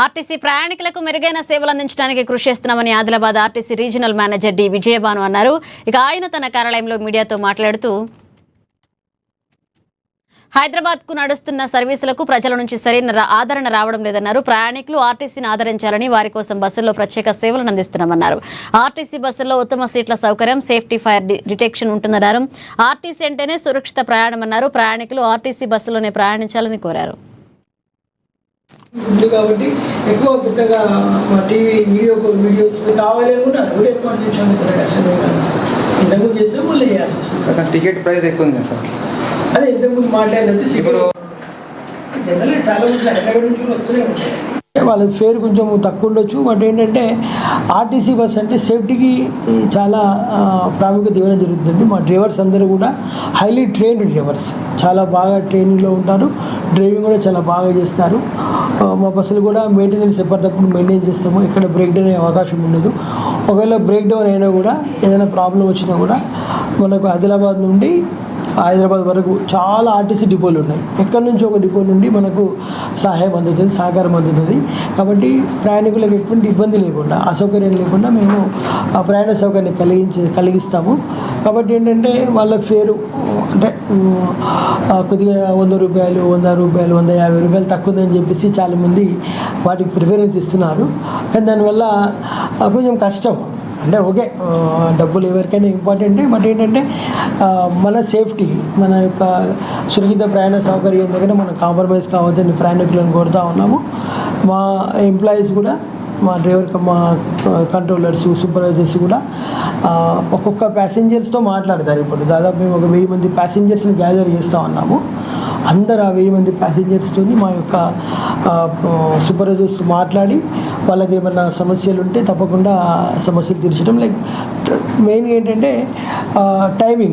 RTC ప్రయాణికులకు మెరుగైన సేవలు అందించడానికి కృషి చేస్తున్నామని Adilabad RTC regional manager D Vijayabhanu అన్నారు. ఇక ఆయన తన కార్యాలయంలో మీడియాతో మాట్లాడుతూ హైదరాబాద్కు నడుస్తున్న సర్వీసులకు ప్రజల నుంచి సరైన ఆదరణ రావడం లేదన్నారు. ప్రయాణికులు ఆర్టీసీని ఆదరించాలని వారి కోసం బస్సుల్లో ప్రత్యేక సేవలను అందిస్తున్నామన్నారు. ఆర్టీసీ బస్సుల్లో ఉత్తమ సీట్ల సౌకర్యం, సేఫ్టీ, ఫైర్ డిటెక్షన్ ఉంటుందన్నారు. ఆర్టీసీ అంటేనే సురక్షిత ప్రయాణం అన్నారు. ప్రయాణికులు ఆర్టీసీ బస్సులోనే ప్రయాణించాలని కోరారు. ఉంది కాబట్టి ఎక్కువ కొత్తగా టీవీ వీడియోస్ కావాలి అనుకుంటే అది కూడా ఎక్కువ అనిపించాను. కష్టమే కాదు, ఇంతకుముందు చేస్తే మళ్ళీ చేయాల్సి వస్తుంది. టికెట్ ప్రైస్ ఎక్కువ ఉంది సార్. అదే ఇంతకుముందు మాట్లాడినట్టు ఇప్పుడు జనరల్గా చాలా మంది హైదరాబాద్ నుంచి కూడా వస్తూనే ఉంటాయి. వాళ్ళ ఫేర్ కొంచెం తక్కువ ఉండొచ్చు. బట్ ఏంటంటే ఆర్టీసీ బస్ అంటే సేఫ్టీకి చాలా ప్రాముఖ్యత ఇవ్వడం జరుగుతుంది. మా డ్రైవర్స్ అందరూ కూడా హైలీ ట్రైన్డ్ డ్రైవర్స్, చాలా బాగా ట్రైనింగ్లో ఉంటారు. డ్రైవింగ్ కూడా చాలా బాగా చేస్తారు. మా బస్సులు కూడా మెయింటెనెన్స్ ఎప్పటికప్పుడు మెయింటైన్ చేస్తాము. ఎక్కడ బ్రేక్ డౌన్ అయ్యే అవకాశం ఉండదు. ఒకవేళ బ్రేక్ డౌన్ అయినా కూడా ఏదైనా ప్రాబ్లం వచ్చినా కూడా మనకు ఆదిలాబాద్ నుండి హైదరాబాద్ వరకు చాలా ఆర్టీసీ డిపోలు ఉన్నాయి. ఎక్కడి నుంచి ఒక డిపో నుండి మనకు సహాయం అందుతుంది, సహకారం అందుతుంది. కాబట్టి ప్రయాణికులకు ఎటువంటి ఇబ్బంది లేకుండా, అసౌకర్యం లేకుండా మేము ఆ ప్రయాణ సౌకర్యాన్ని కలిగిస్తాము. కాబట్టి ఏంటంటే వాళ్ళ ఫేరు అంటే కొద్దిగా 100 రూపాయలు, 100 రూపాయలు, 150 రూపాయలు తక్కువ ఉందని చెప్పేసి చాలామంది వాటికి ప్రిఫరెన్స్ ఇస్తున్నారు. కానీ దానివల్ల కొంచెం కష్టం. అంటే ఓకే, డబ్బులు ఎవరికైనా ఇంపార్టెంటే. బట్ ఏంటంటే మన సేఫ్టీ, మన యొక్క సురక్షిత ప్రయాణ సౌకర్యం దగ్గర మనం కాంప్రమైజ్ కావద్దని ప్రయాణికులను కోరుతూ ఉన్నాము. మా ఎంప్లాయీస్ కూడా, మా మా కంట్రోలర్స్, సూపర్వైజర్స్ కూడా ఒక్కొక్క ప్యాసింజర్స్తో మాట్లాడతారు. ఇప్పుడు దాదాపు మేము ఒక 1000 మంది ప్యాసింజర్స్ని గ్యాదర్ చేస్తూ ఉన్నాము. అందరు ఆ 1000 మంది ప్యాసింజర్స్తో మా యొక్క సూపర్వైజర్స్ మాట్లాడి వాళ్ళకి ఏమైనా సమస్యలు ఉంటే తప్పకుండా సమస్యలు తీర్చడం. లైక్ మెయిన్గా ఏంటంటే టైమింగ్